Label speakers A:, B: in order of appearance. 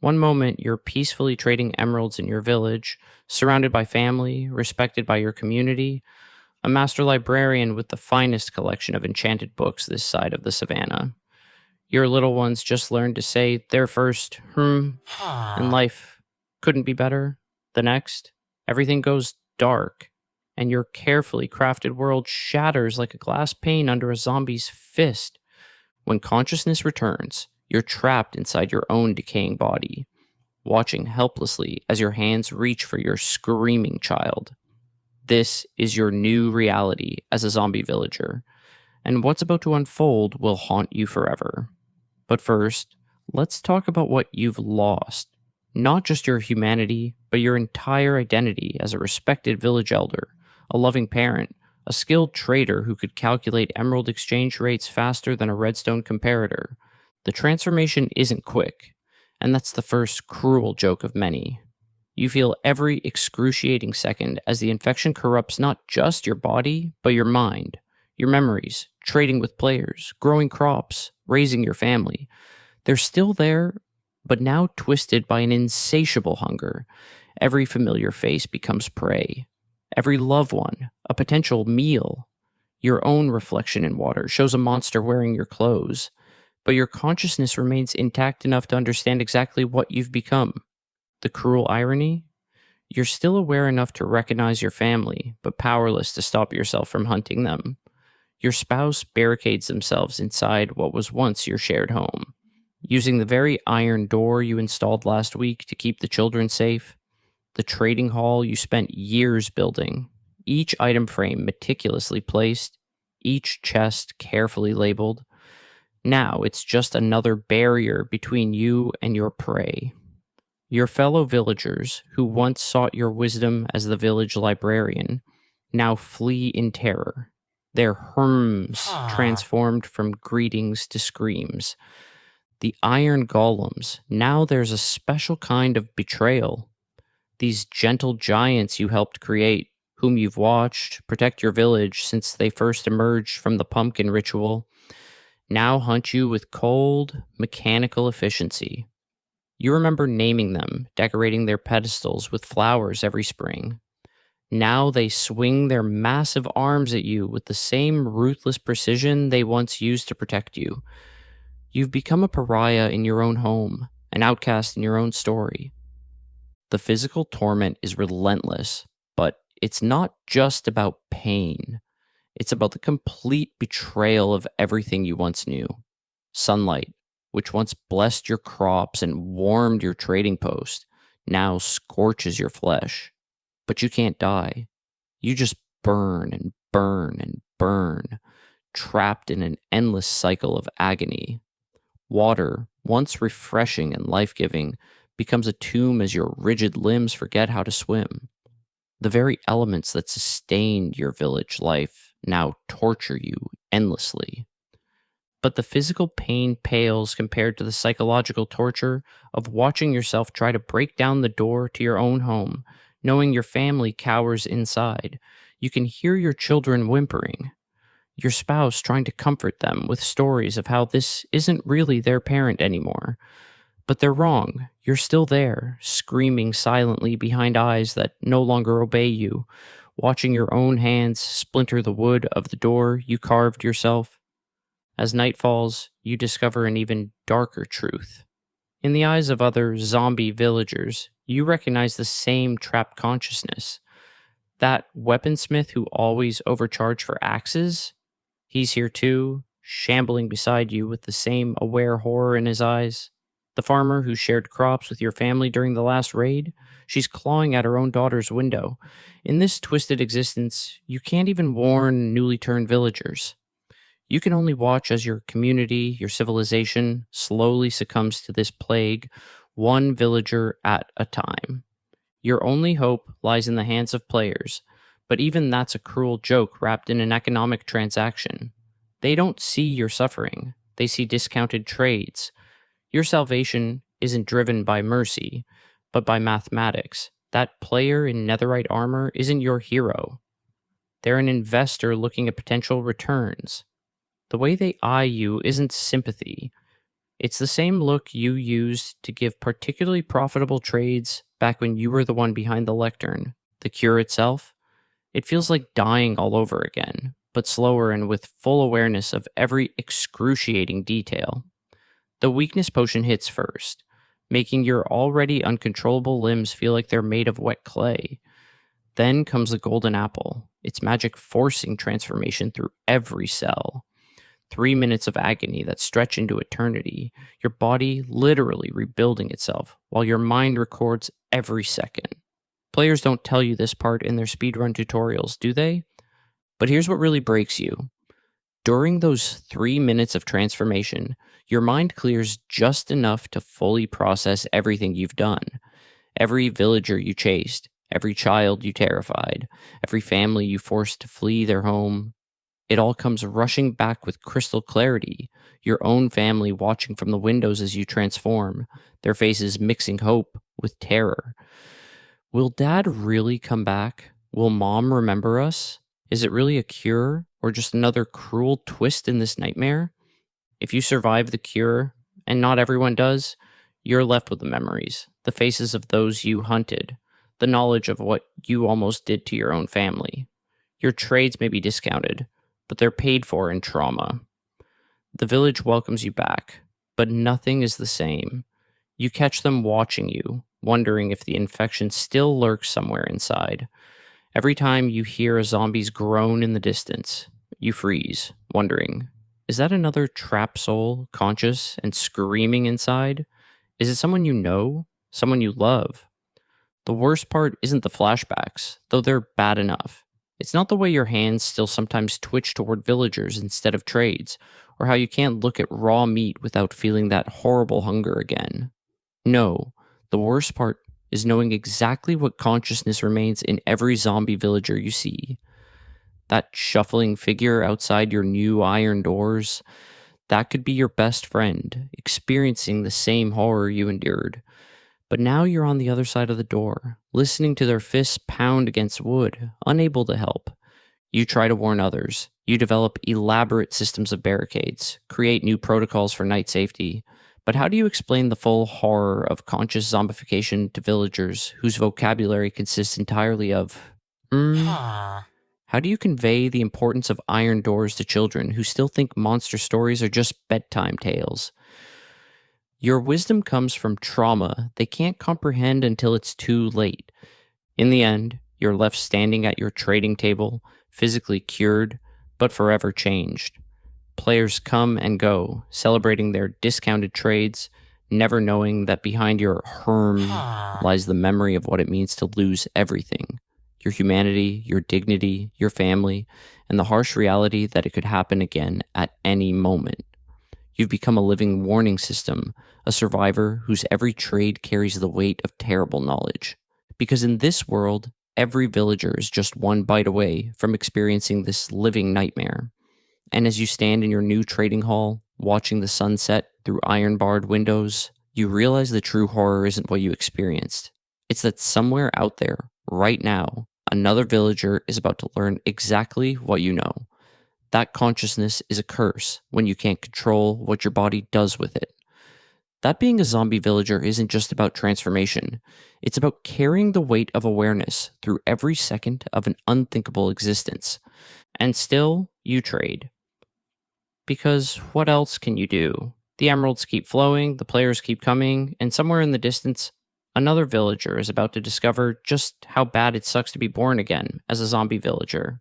A: One moment, you're peacefully trading emeralds in your village, surrounded by family, respected by your community, a master librarian with the finest collection of enchanted books this side of the savannah. Your little ones just learned to say their first and life couldn't be better. The next, everything goes dark, and your carefully crafted world shatters like a glass pane under a zombie's fist. When consciousness returns, you're trapped inside your own decaying body, watching helplessly as your hands reach for your screaming child. This is your new reality as a zombie villager, and what's about to unfold will haunt you forever. But first, let's talk about what you've lost. Not just your humanity, but your entire identity as a respected village elder, a loving parent, a skilled trader who could calculate emerald exchange rates faster than a redstone comparator. The transformation isn't quick, and that's the first cruel joke of many. You feel every excruciating second as the infection corrupts not just your body, but your mind, your memories, trading with players, growing crops, raising your family. They're still there, but now twisted by an insatiable hunger. Every familiar face becomes prey. Every loved one, a potential meal. Your own reflection in water shows a monster wearing your clothes, but your consciousness remains intact enough to understand exactly what you've become. The cruel irony? You're still aware enough to recognize your family, but powerless to stop yourself from hunting them. Your spouse barricades themselves inside what was once your shared home, using the very iron door you installed last week to keep the children safe, the trading hall you spent years building, each item frame meticulously placed, each chest carefully labeled. Now it's just another barrier between you and your prey. Your fellow villagers, who once sought your wisdom as the village librarian, now flee in terror, their hums transformed from greetings to screams. The iron golems, now there's a special kind of betrayal. These gentle giants you helped create, whom you've watched protect your village since they first emerged from the pumpkin ritual, now hunt you with cold, mechanical efficiency. You remember naming them, decorating their pedestals with flowers every spring. Now they swing their massive arms at you with the same ruthless precision they once used to protect you. You've become a pariah in your own home, an outcast in your own story. The physical torment is relentless, but it's not just about pain. It's about the complete betrayal of everything you once knew. Sunlight, which once blessed your crops and warmed your trading post, now scorches your flesh. But you can't die. You just burn and burn and burn, trapped in an endless cycle of agony. Water, once refreshing and life-giving, becomes a tomb as your rigid limbs forget how to swim. The very elements that sustained your village life now torture you endlessly. But the physical pain pales compared to the psychological torture of watching yourself try to break down the door to your own home, knowing your family cowers inside. You can hear your children whimpering, your spouse trying to comfort them with stories of how this isn't really their parent anymore. But they're wrong. You're still there, screaming silently behind eyes that no longer obey you, watching your own hands splinter the wood of the door you carved yourself. As night falls, you discover an even darker truth. In the eyes of other zombie villagers, you recognize the same trapped consciousness. That weaponsmith who always overcharged for axes, he's here too, shambling beside you with the same aware horror in his eyes. The farmer who shared crops with your family during the last raid, she's clawing at her own daughter's window. In this twisted existence, you can't even warn newly turned villagers. You can only watch as your community, your civilization, slowly succumbs to this plague, one villager at a time. Your only hope lies in the hands of players, but even that's a cruel joke wrapped in an economic transaction. They don't see your suffering, they see discounted trades. Your salvation isn't driven by mercy, but by mathematics. That player in netherite armor isn't your hero. They're an investor looking at potential returns. The way they eye you isn't sympathy. It's the same look you used to give particularly profitable trades back when you were the one behind the lectern. The cure itself, it feels like dying all over again, but slower and with full awareness of every excruciating detail. The weakness potion hits first, making your already uncontrollable limbs feel like they're made of wet clay. Then comes the golden apple, its magic forcing transformation through every cell. 3 minutes of agony that stretch into eternity, your body literally rebuilding itself while your mind records every second. Players don't tell you this part in their speedrun tutorials, do they? But here's what really breaks you. During those 3 minutes of transformation, your mind clears just enough to fully process everything you've done. Every villager you chased, every child you terrified, every family you forced to flee their home. It all comes rushing back with crystal clarity, your own family watching from the windows as you transform, their faces mixing hope with terror. Will Dad really come back? Will Mom remember us? Is it really a cure or just another cruel twist in this nightmare? If you survive the cure, and not everyone does, you're left with the memories, the faces of those you hunted, the knowledge of what you almost did to your own family. Your trades may be discounted, but they're paid for in trauma. The village welcomes you back, but nothing is the same. You catch them watching you, wondering if the infection still lurks somewhere inside. Every time you hear a zombie's groan in the distance, you freeze, wondering, is that another trapped soul, conscious and screaming inside? Is it someone you know? Someone you love? The worst part isn't the flashbacks, though they're bad enough. It's not the way your hands still sometimes twitch toward villagers instead of trades, or how you can't look at raw meat without feeling that horrible hunger again. No, the worst part is knowing exactly what consciousness remains in every zombie villager you see. That shuffling figure outside your new iron doors, that could be your best friend, experiencing the same horror you endured. But now you're on the other side of the door, listening to their fists pound against wood, unable to help. You try to warn others. You develop elaborate systems of barricades, create new protocols for night safety. But how do you explain the full horror of conscious zombification to villagers whose vocabulary consists entirely of How do you convey the importance of iron doors to children who still think monster stories are just bedtime tales? Your wisdom comes from trauma they can't comprehend until it's too late. In the end, you're left standing at your trading table, physically cured, but forever changed. Players come and go, celebrating their discounted trades, never knowing that behind your herm lies the memory of what it means to lose everything. Your humanity, your dignity, your family, and the harsh reality that it could happen again at any moment. You've become a living warning system, a survivor whose every trade carries the weight of terrible knowledge. Because in this world, every villager is just one bite away from experiencing this living nightmare. And as you stand in your new trading hall, watching the sunset through iron-barred windows, you realize the true horror isn't what you experienced. It's that somewhere out there, right now, another villager is about to learn exactly what you know. That consciousness is a curse when you can't control what your body does with it. That being a zombie villager isn't just about transformation. It's about carrying the weight of awareness through every second of an unthinkable existence. And still, you trade. Because what else can you do? The emeralds keep flowing, the players keep coming, and somewhere in the distance, another villager is about to discover just how bad it sucks to be born again as a zombie villager.